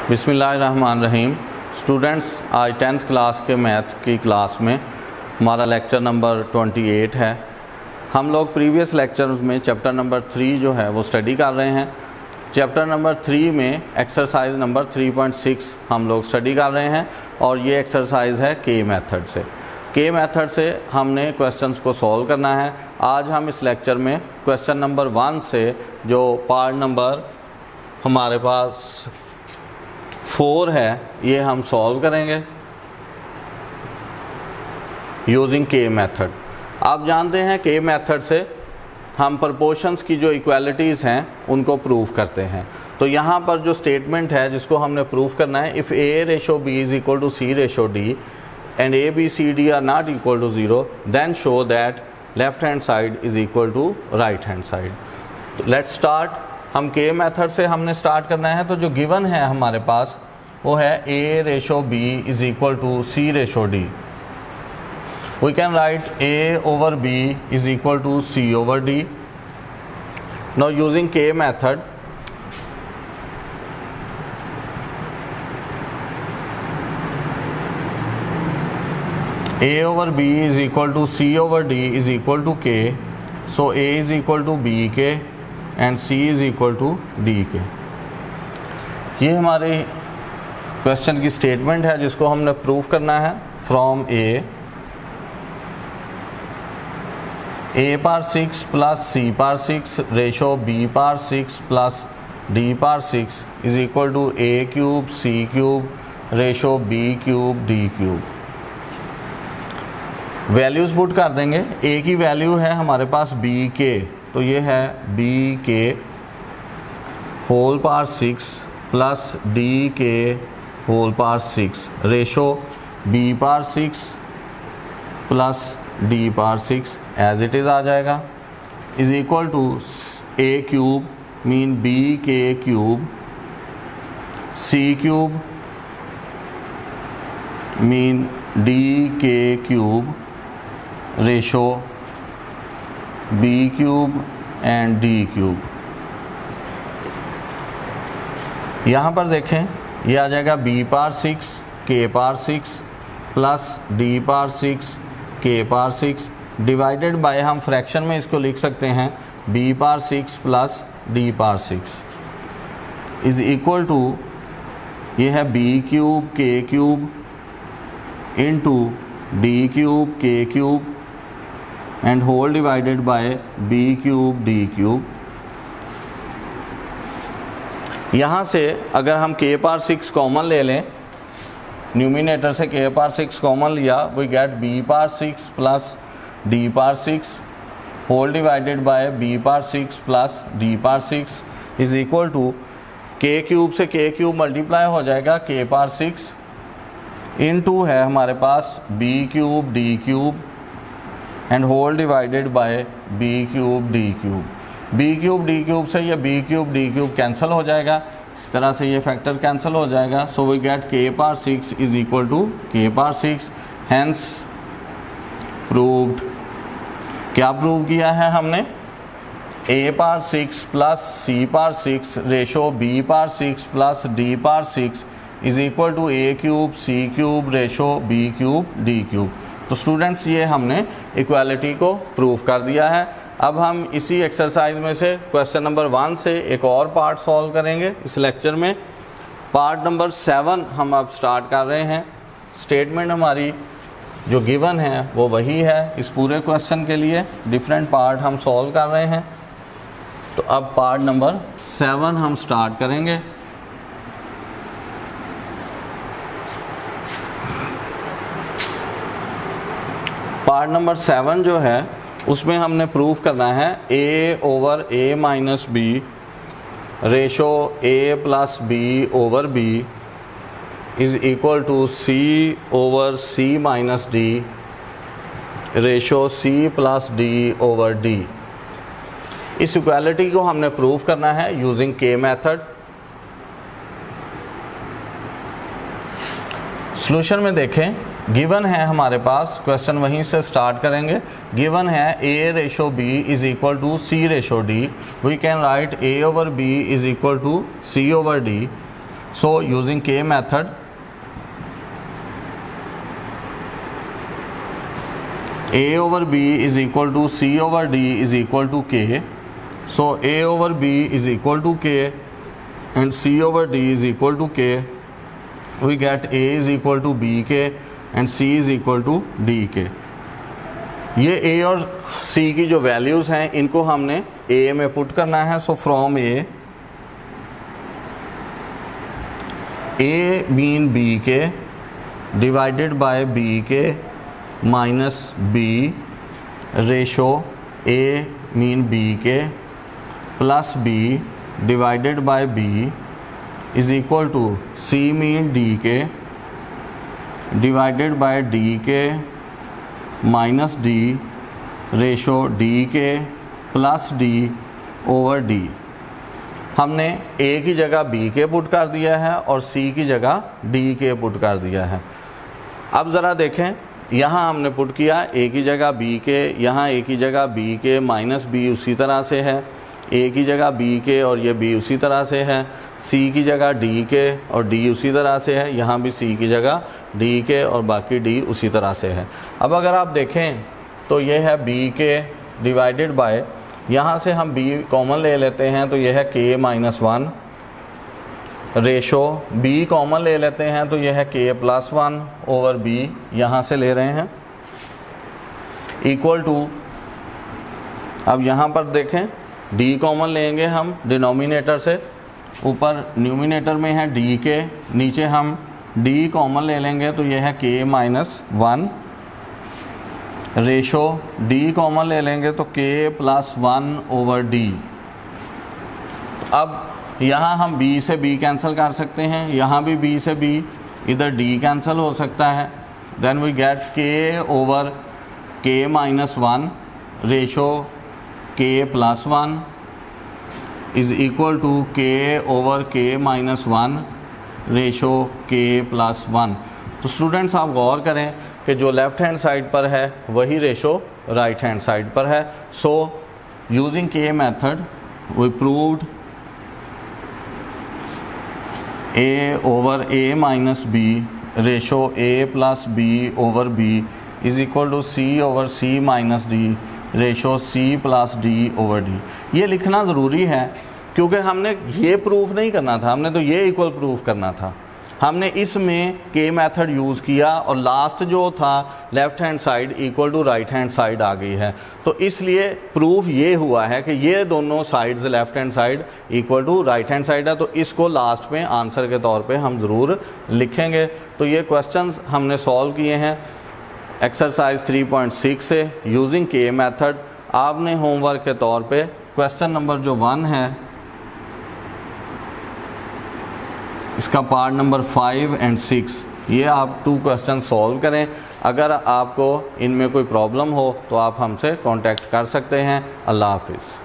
बिस्मिल्लाहिर्रहमानिर्रहीम। स्टूडेंट्स, आज 10th class के मैथ की क्लास में हमारा लेक्चर नंबर 28 है। हम लोग प्रीवियस लेक्चर्स में चैप्टर नंबर 3 जो है वो स्टडी कर रहे हैं। चैप्टर नंबर 3 में एक्सरसाइज नंबर 3.6 हम लोग स्टडी कर रहे हैं और ये एक्सरसाइज है के मेथड से। के मेथड से हमने क्वेश्चंस को सॉल्व करना है। आज हम इस लेक्चर में क्वेश्चन नंबर 1 से जो पार्ट नंबर हमारे पास 4 है ये हम सॉल्व करेंगे यूजिंग के मेथड। आप जानते हैं के मेथड से हम प्रोपोर्शंस की जो इक्वालिटीज़ हैं उनको प्रूव करते हैं। तो यहाँ पर जो स्टेटमेंट है जिसको हमने प्रूव करना है, if a ratio b is equal to c ratio d and a b c d are not equal to 0 then show that left hand side is equal to right hand side. तो let's start. हम के method से हमने start करना है। तो जो given है हमारे पास वो है a ratio b is equal to c ratio d. We can write a over b is equal to c over d. Now using k method a over b is equal to c over d is equal to k, so a is equal to b k and c is equal to d k। ये हमारे question की statement है जिसको हमने prove करना है। From a power 6 plus c power 6 ratio b power 6 plus d power 6 is equal to a cube c cube ratio b cube d cube. Values put कर देंगे। a की वैल्यू है हमारे पास b के, तो ये है b के होल पावर 6 प्लस d के whole power 6 ratio b power 6 plus d power 6 it is इज़ आ जाएगा is equal to a cube mean b के cube c cube mean d के cube ratio b cube and d cube. यहाँ पर देखें ये आ जाएगा b power 6 k power 6 plus d power 6 k power 6 divided by हम फ्रैक्शन में इसको लिख सकते हैं b power 6 plus d power 6 is equal to ये है b cube k cube into d cube k cube and whole divided by b cube d cube. यहाँ से अगर हम k पावर 6 कॉमन ले लें, न्यूमिनेटर से k पावर 6 कॉमन लिया, we get b power 6 plus d power 6 whole divided by b power 6 plus d power 6 is equal to k cube से k cube multiply हो जाएगा k पावर 6 इनटू है हमारे पास b cube d cube and whole divided by b cube d cube. b cube d cube से ये b cube d cube cancel हो जाएगा, इस तरह से ये फैक्टर कैंसिल हो जाएगा। So we get k power 6 is equal to k power 6। Hence proved. क्या प्रूव किया है हमने? a power 6 plus c power 6 ratio b power 6 plus d power 6 is equal to a cube c cube ratio b cube d cube. तो students ये हमने equality को prove कर दिया है। अब हम इसी एक्सरसाइज में से क्वेश्चन नंबर 1 से एक और पार्ट सॉल्व करेंगे इस लेक्चर में। पार्ट नंबर 7 हम अब स्टार्ट कर रहे हैं। स्टेटमेंट हमारी जो गिवन है वो वही है इस पूरे क्वेश्चन के लिए, डिफरेंट पार्ट हम सॉल्व कर रहे हैं। तो अब पार्ट नंबर 7 हम स्टार्ट करेंगे। पार्ट नंबर 7 जो है उसमें हमने प्रूव करना है a over a minus B ratio a plus B over b is equal to c over c minus d ratio c plus d over d। इस equality को हमने प्रूव करना है यूजिंग के मेथड। सॉल्यूशन में देखें given है हमारे पास, question वहीं से स्टार्ट करेंगे। गिवन है a ratio b is equal to c ratio d। We can write a over b is equal to c over d। So using K method, A over B is equal to C over D is equal to K. So A over B is equal to K and C over D is equal to K. We get A is equal to BK and C is equal to DK. ये A और C की जो values हैं इनको हमने A में put करना है. So from A mean BK divided by BK minus B ratio A mean BK plus B divided by B is equal to C mean DK divided by DK minus D ratio DK plus D over D. हमने A की जगह B के put कर दिया है और C की जगह D के पुट कर दिया है. अब ज़रा देखें, यहाँ हमने पुट किया A की जगह B के, यहाँ A की जगह B के माइनस B उसी तरह से है, A की जगह B के और ये B उसी तरह से है, C की जगह D के और D उसी तरह से है, यहाँ भी C की जगह D के और बाकी D उसी तरह से है. अब अगर आप देखें तो ये है B के डिवाइडेड बाय, यहाँ से हम B कॉमन ले लेते हैं तो ये है K minus 1 ratio B common ले लेते हैं तो ये है K प्लस 1 ओवर B यहाँ से ले रहे हैं इक्वल टू. अब यहाँ पर देखें D कॉमन लेंगे हम डिनोमिनेटर से, ऊपर न्यूमिनेटर में है D के, नीचे हम D कॉमन ले लेंगे तो ये है K minus 1 ratio D common ले लेंगे तो K प्लस 1 ओवर D. अब यहाँ हम B से B कैंसिल कर सकते हैं, यहाँ भी B से B, इधर D कैंसिल हो सकता है. Then we get K over K minus 1 ratio K plus 1 is equal to K over K minus 1 ratio K plus 1. तो स्टूडेंट्स आप गौर करें कि जो लेफ़्ट हैंड साइड पर है वही रेशो राइट हैंड साइड पर है. So using K method we proved A over A minus B ratio A plus B over B is equal to C over C minus D ratio C plus D over D. ये लिखना ज़रूरी है क्योंकि हमने ये proof नहीं करना था, हमने तो ये इक्वल प्रूफ करना था. हमने इसमें K मेथड यूज़ किया और लास्ट जो था left hand side equal to right hand side आ गई है. तो इसलिए प्रूफ ये हुआ है कि ये दोनों sides left hand side equal to right hand side है. तो इसको लास्ट में आंसर के तौर पे हम ज़रूर लिखेंगे. तो ये क्वेश्चंस हमने सॉल्व किए हैं एक्सरसाइज 3.6 से यूजिंग K मेथड. आपने होमवर्क के तौर पे क्वेश्चन नंबर जो 1 है इसका पार्ट नंबर 5 एंड 6 ये आप 2 क्वेश्चन सॉल्व करें. अगर आपको इनमें कोई प्रॉब्लम हो तो आप हमसे कांटेक्ट कर सकते हैं. अल्लाह हाफिज़.